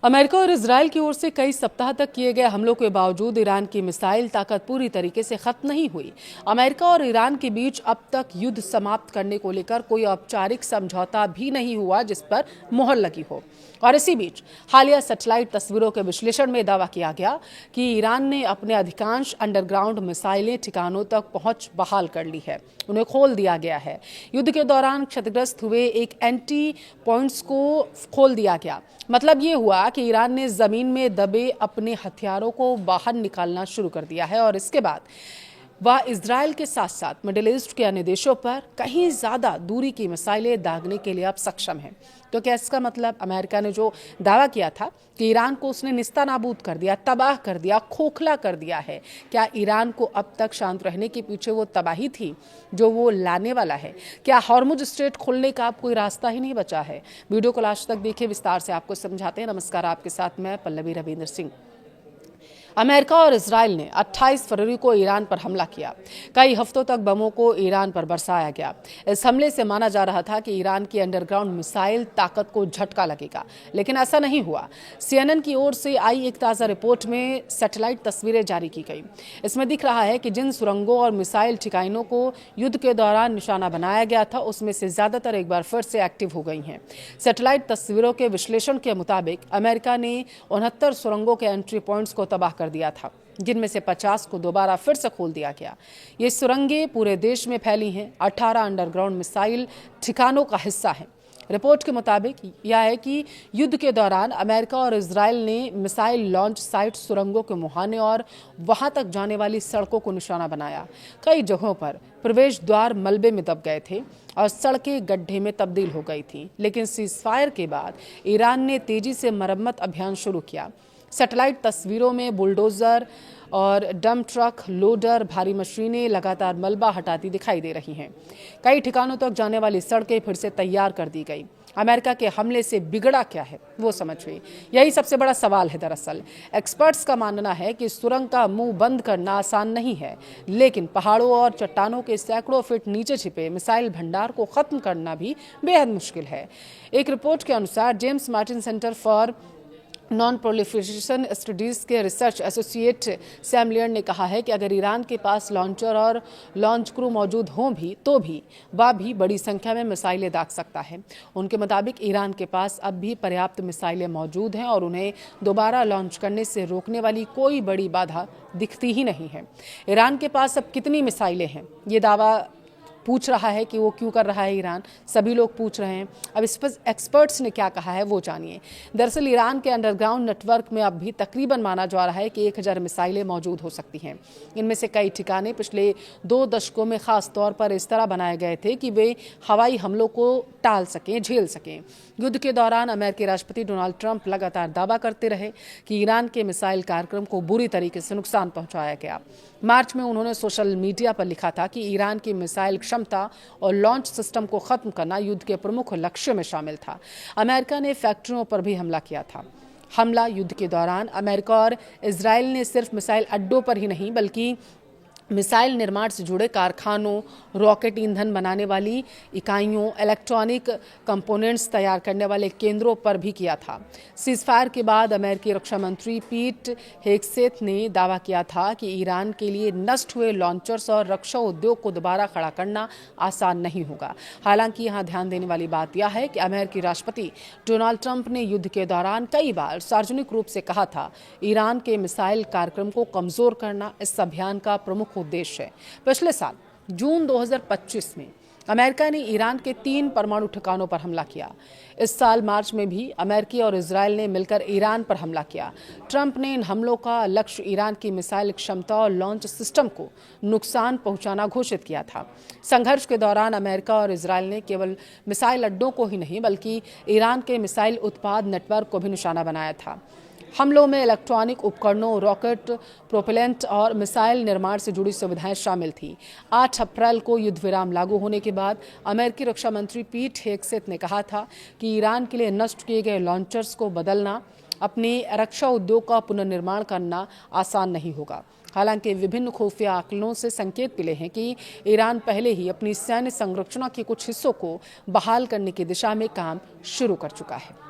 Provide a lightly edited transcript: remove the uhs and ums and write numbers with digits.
America और Israel की ओर से कई सप्ताह तक किए गए हमलों के बावजूद ईरान की मिसाइल ताकत पूरी तरीके से खत्म नहीं हुई। अमेरिका और ईरान के बीच अब तक युद्ध समाप्त करने को लेकर कोई औपचारिक समझौता भी नहीं हुआ जिस पर मुहर लगी हो। और इसी बीच हालिया सैटेलाइट तस्वीरों के विश्लेषण में दावा किया गया कि ईरान ने अपने अधिकांश अंडरग्राउंड मिसाइलें ठिकानों तक पहुंच बहाल कर ली है, उन्हें खोल दिया गया है। युद्ध के दौरान क्षतिग्रस्त हुए एक एंटी पॉइंट्स को खोल दिया गया। मतलब ये हुआ कि ईरान ने जमीन में दबे अपने हथियारों को बाहर निकालना शुरू कर दिया है और इसके बाद वह इजरायल के साथ साथ मिडिल ईस्ट के अन्य देशों पर कहीं ज्यादा दूरी की मिसाइलें दागने के लिए अब सक्षम है। तो क्या इसका मतलब अमेरिका ने जो दावा किया था कि ईरान को उसने निस्तानाबूद कर दिया, तबाह कर दिया, खोखला कर दिया है, क्या ईरान को अब तक शांत रहने के पीछे वो तबाही थी जो वो लाने वाला है? क्या हॉर्मुज स्ट्रेट खोलने का अब कोई रास्ता ही नहीं बचा है? वीडियो को लास्ट तक देखिए, विस्तार से आपको समझाते हैं। नमस्कार, आपके साथ मैं पल्लवी रविंद्र सिंह। अमेरिका और इजरायल ने 28 फरवरी को ईरान पर हमला किया। कई हफ्तों तक बमों को ईरान पर बरसाया गया। इस हमले से माना जा रहा था कि ईरान की अंडरग्राउंड मिसाइल ताकत को झटका लगेगा, लेकिन ऐसा नहीं हुआ। CNN की ओर से आई एक ताज़ा रिपोर्ट में सैटेलाइट तस्वीरें जारी की गई। इसमें दिख रहा है कि जिन सुरंगों और मिसाइल ठिकानों को युद्ध के दौरान निशाना बनाया गया था, उसमें से ज्यादातर एक बार फिर से एक्टिव हो गई हैं। सैटेलाइट तस्वीरों के विश्लेषण के मुताबिक अमेरिका ने 69 सुरंगों के एंट्री पॉइंट्स को तबाह कर दिया था, जिनमें से 50 को दोबारा फिर से खोल दिया गया। ये सुरंगें पूरे देश में फैली हैं, 18 अंडरग्राउंड मिसाइल ठिकानों का हिस्सा है। रिपोर्ट के मुताबिक यह है कि युद्ध के दौरान अमेरिका और इजरायल ने मिसाइल लॉन्च साइट, सुरंगों के मुहाने और वहां तक जाने वाली सड़कों को निशाना बनाया। कई जगहों पर प्रवेश द्वार मलबे में दब गए थे और सड़कें गड्ढे में तब्दील हो गई थी। लेकिन सीजफायर के बाद ईरान ने तेजी से मरम्मत अभियान शुरू किया। सैटेलाइट तस्वीरों में बुलडोजर और डंप ट्रक, लोडर, भारी मशीनें लगातार मलबा हटाती दिखाई दे रही हैं। कई ठिकानों तक जाने वाली सड़कें फिर से तैयार कर दी गई। अमेरिका के हमले से बिगड़ा क्या है वो समझिए, यही सबसे बड़ा सवाल है। दरअसल एक्सपर्ट्स का मानना है कि सुरंग का मुंह बंद करना आसान नहीं है, लेकिन पहाड़ों और चट्टानों के सैकड़ों फीट नीचे छिपे मिसाइल भंडार को खत्म करना भी बेहद मुश्किल है। एक रिपोर्ट के अनुसार James Martin centre for non proliferation studies के रिसर्च एसोसिएट सैम लेयर ने कहा है कि अगर ईरान के पास लॉन्चर और लॉन्च क्रू मौजूद हों भी तो भी वह भी बड़ी संख्या में मिसाइलें दाग सकता है। उनके मुताबिक ईरान के पास अब भी पर्याप्त मिसाइलें मौजूद हैं और उन्हें दोबारा लॉन्च करने से रोकने वाली कोई बड़ी बाधा दिखती ही नहीं है। ईरान के पास अब कितनी मिसाइलें हैं, ये दावा पूछ रहा है कि वो क्यों कर रहा है ईरान, सभी लोग पूछ रहे हैं। अब इस पर एक्सपर्ट्स ने क्या कहा है वो जानिए। दरअसल ईरान के अंडरग्राउंड नेटवर्क में अब भी तकरीबन माना जा रहा है कि 1000 मिसाइलें मौजूद हो सकती हैं। इनमें से कई ठिकाने पिछले 2 दशकों में खास तौर पर इस तरह बनाए गए थे कि वे हवाई हमलों को टाल सकें, झेल सकें। युद्ध के दौरान अमेरिकी राष्ट्रपति डोनाल्ड ट्रंप लगातार दावा करते रहे कि ईरान के मिसाइल कार्यक्रम को बुरी तरीके से नुकसान पहुंचाया गया। मार्च में उन्होंने सोशल मीडिया पर लिखा था कि ईरान की मिसाइल क्षमता और लॉन्च सिस्टम को खत्म करना युद्ध के प्रमुख लक्ष्यों में शामिल था। अमेरिका ने फैक्ट्रियों पर भी हमला किया था। हमला युद्ध के दौरान अमेरिका और इजरायल ने सिर्फ मिसाइल अड्डों पर ही नहीं बल्कि मिसाइल निर्माण से जुड़े कारखानों, रॉकेट ईंधन बनाने वाली इकाइयों, इलेक्ट्रॉनिक कंपोनेंट्स तैयार करने वाले केंद्रों पर भी किया था। सीजफायर के बाद अमेरिकी रक्षा मंत्री पीट हेगसेथ ने दावा किया था कि ईरान के लिए नष्ट हुए लॉन्चर्स और रक्षा उद्योग को दोबारा खड़ा करना आसान नहीं होगा। हालांकि यहाँ ध्यान देने वाली बात यह है कि अमेरिकी राष्ट्रपति डोनाल्ड ट्रंप ने युद्ध के दौरान कई बार सार्वजनिक रूप से कहा था ईरान के मिसाइल कार्यक्रम को कमजोर करना इस अभियान का प्रमुख उद्देश्य है। पिछले साल जून 2025 में अमेरिका ने ईरान के 3 परमाणु ठिकानों पर हमला किया। इस साल मार्च में भी अमेरिकी और इजरायल ने मिलकर ईरान पर हमला किया। ट्रंप ने इन हमलों का लक्ष्य ईरान की मिसाइल क्षमता और लॉन्च सिस्टम को नुकसान पहुंचाना घोषित किया था। संघर्ष के दौरान अमेरिका और इजरायल ने केवल मिसाइल अड्डों को ही नहीं बल्कि ईरान के मिसाइल उत्पाद नेटवर्क को भी निशाना बनाया था। हमलों में इलेक्ट्रॉनिक उपकरणों, रॉकेट प्रोपेलेंट और मिसाइल निर्माण से जुड़ी सुविधाएं शामिल थी। 8 अप्रैल को युद्ध विराम लागू होने के बाद अमेरिकी रक्षा मंत्री पीट हेगसेथ ने कहा था कि ईरान के लिए नष्ट किए गए लॉन्चर्स को बदलना, अपने रक्षा उद्योग का पुनर्निर्माण करना आसान नहीं होगा। हालांकि विभिन्न खुफिया आकलनों से संकेत मिले हैं कि ईरान पहले ही अपनी सैन्य संरचना के कुछ हिस्सों को बहाल करने की दिशा में काम शुरू कर चुका है।